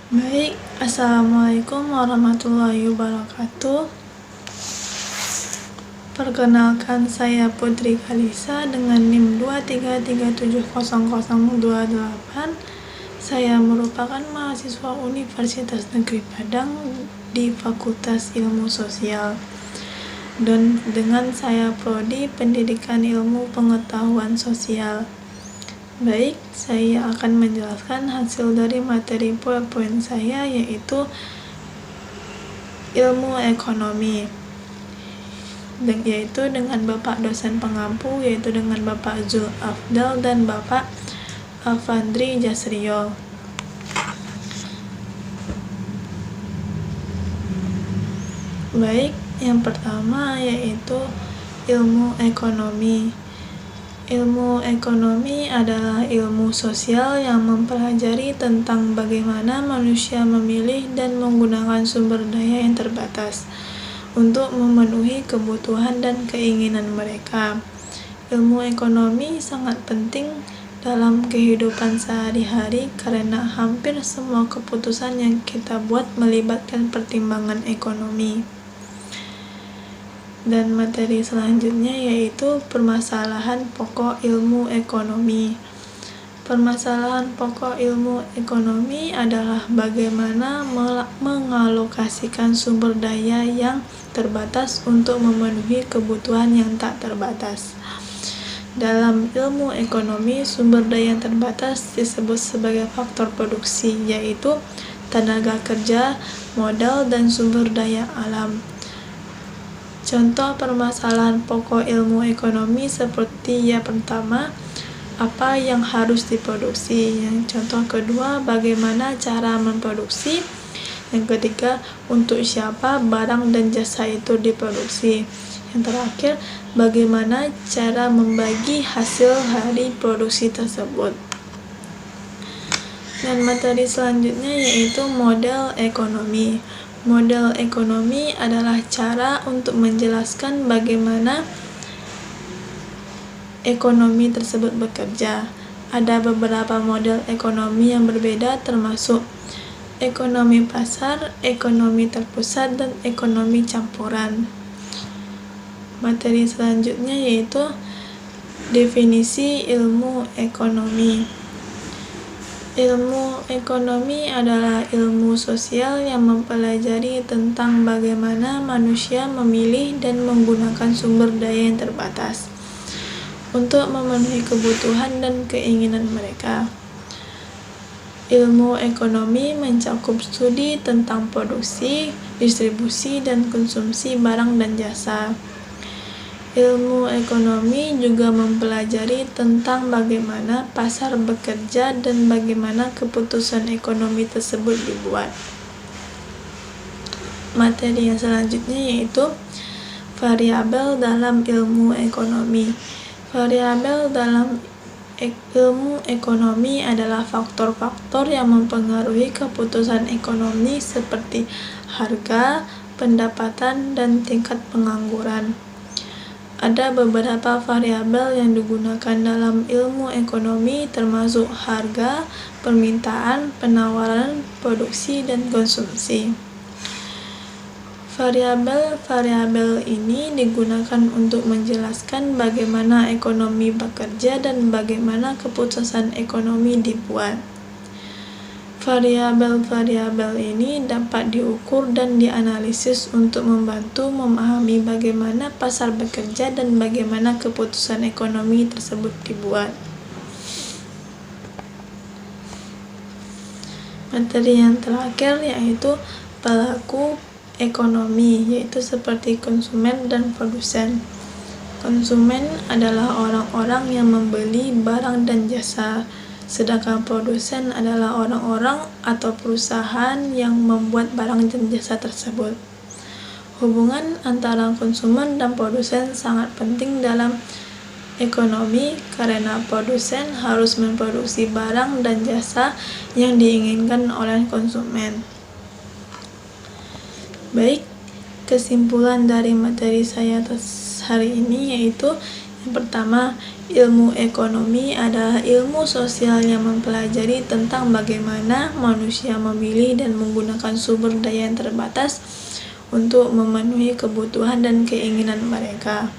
Baik, Assalamualaikum warahmatullahi wabarakatuh. Perkenalkan, saya Putri Kalisa dengan NIM 233700028. Saya merupakan mahasiswa Universitas Negeri Padang di Fakultas Ilmu Sosial, dan dengan saya prodi Pendidikan Ilmu Pengetahuan Sosial. Baik, saya akan menjelaskan hasil dari materi PowerPoint saya, yaitu ilmu ekonomi, yaitu dengan Bapak dosen pengampu, yaitu dengan Bapak Zul Afdal dan Bapak Afandri Jasrio. Baik, yang pertama yaitu ilmu ekonomi. Ilmu ekonomi adalah ilmu sosial yang mempelajari tentang bagaimana manusia memilih dan menggunakan sumber daya yang terbatas untuk memenuhi kebutuhan dan keinginan mereka. Ilmu ekonomi sangat penting dalam kehidupan sehari-hari karena hampir semua keputusan yang kita buat melibatkan pertimbangan ekonomi. Dan materi selanjutnya yaitu permasalahan pokok ilmu ekonomi. Permasalahan pokok ilmu ekonomi adalah bagaimana mengalokasikan sumber daya yang terbatas untuk memenuhi kebutuhan yang tak terbatas. Dalam ilmu ekonomi, sumber daya yang terbatas disebut sebagai faktor produksi, yaitu tenaga kerja, modal, dan sumber daya alam. Contoh permasalahan pokok ilmu ekonomi seperti yang pertama, apa yang harus diproduksi. Yang contoh kedua, bagaimana cara memproduksi. Yang ketiga, untuk siapa barang dan jasa itu diproduksi. Yang terakhir, bagaimana cara membagi hasil hari produksi tersebut. Dan materi selanjutnya yaitu model ekonomi. Model ekonomi adalah cara untuk menjelaskan bagaimana ekonomi tersebut bekerja. Ada beberapa model ekonomi yang berbeda, termasuk ekonomi pasar, ekonomi terpusat, dan ekonomi campuran. Materi selanjutnya yaitu definisi ilmu ekonomi. Ilmu ekonomi adalah ilmu sosial yang mempelajari tentang bagaimana manusia memilih dan menggunakan sumber daya yang terbatas untuk memenuhi kebutuhan dan keinginan mereka. Ilmu ekonomi mencakup studi tentang produksi, distribusi, dan konsumsi barang dan jasa. Ilmu ekonomi juga mempelajari tentang bagaimana pasar bekerja dan bagaimana keputusan ekonomi tersebut dibuat. Materi yang selanjutnya yaitu variabel dalam ilmu ekonomi. Variabel dalam ilmu ekonomi adalah faktor-faktor yang mempengaruhi keputusan ekonomi seperti harga, pendapatan, dan tingkat pengangguran. Ada beberapa variabel yang digunakan dalam ilmu ekonomi, termasuk harga, permintaan, penawaran, produksi, dan konsumsi. Variabel-variabel ini digunakan untuk menjelaskan bagaimana ekonomi bekerja dan bagaimana keputusan ekonomi dibuat. Variabel-variabel ini dapat diukur dan dianalisis untuk membantu memahami bagaimana pasar bekerja dan bagaimana keputusan ekonomi tersebut dibuat. Materi yang terakhir yaitu pelaku ekonomi, yaitu seperti konsumen dan produsen. Konsumen adalah orang-orang yang membeli barang dan jasa, sedangkan produsen adalah orang-orang atau perusahaan yang membuat barang dan jasa tersebut. Hubungan antara konsumen dan produsen sangat penting dalam ekonomi karena produsen harus memproduksi barang dan jasa yang diinginkan oleh konsumen. Baik, kesimpulan dari materi saya hari ini yaitu Yang pertama, ilmu ekonomi adalah ilmu sosial yang mempelajari tentang bagaimana manusia memilih dan menggunakan sumber daya yang terbatas untuk memenuhi kebutuhan dan keinginan mereka.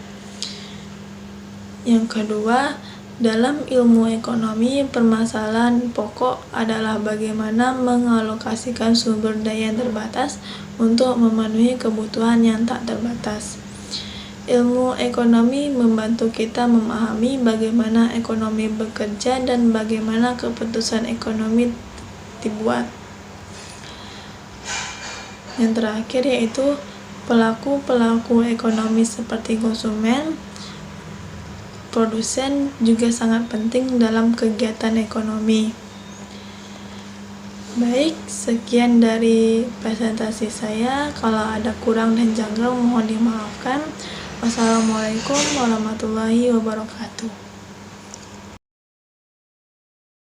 Yang kedua, dalam ilmu ekonomi, permasalahan pokok adalah bagaimana mengalokasikan sumber daya yang terbatas untuk memenuhi kebutuhan yang tak terbatas. Ilmu ekonomi membantu kita memahami bagaimana ekonomi bekerja dan bagaimana keputusan ekonomi dibuat. Yang terakhir yaitu pelaku-pelaku ekonomi seperti konsumen, produsen juga sangat penting dalam kegiatan ekonomi. Baik, sekian dari presentasi saya. Kalau ada kurang dan janggal mohon dimaafkan. Wassalamualaikum warahmatullahi wabarakatuh.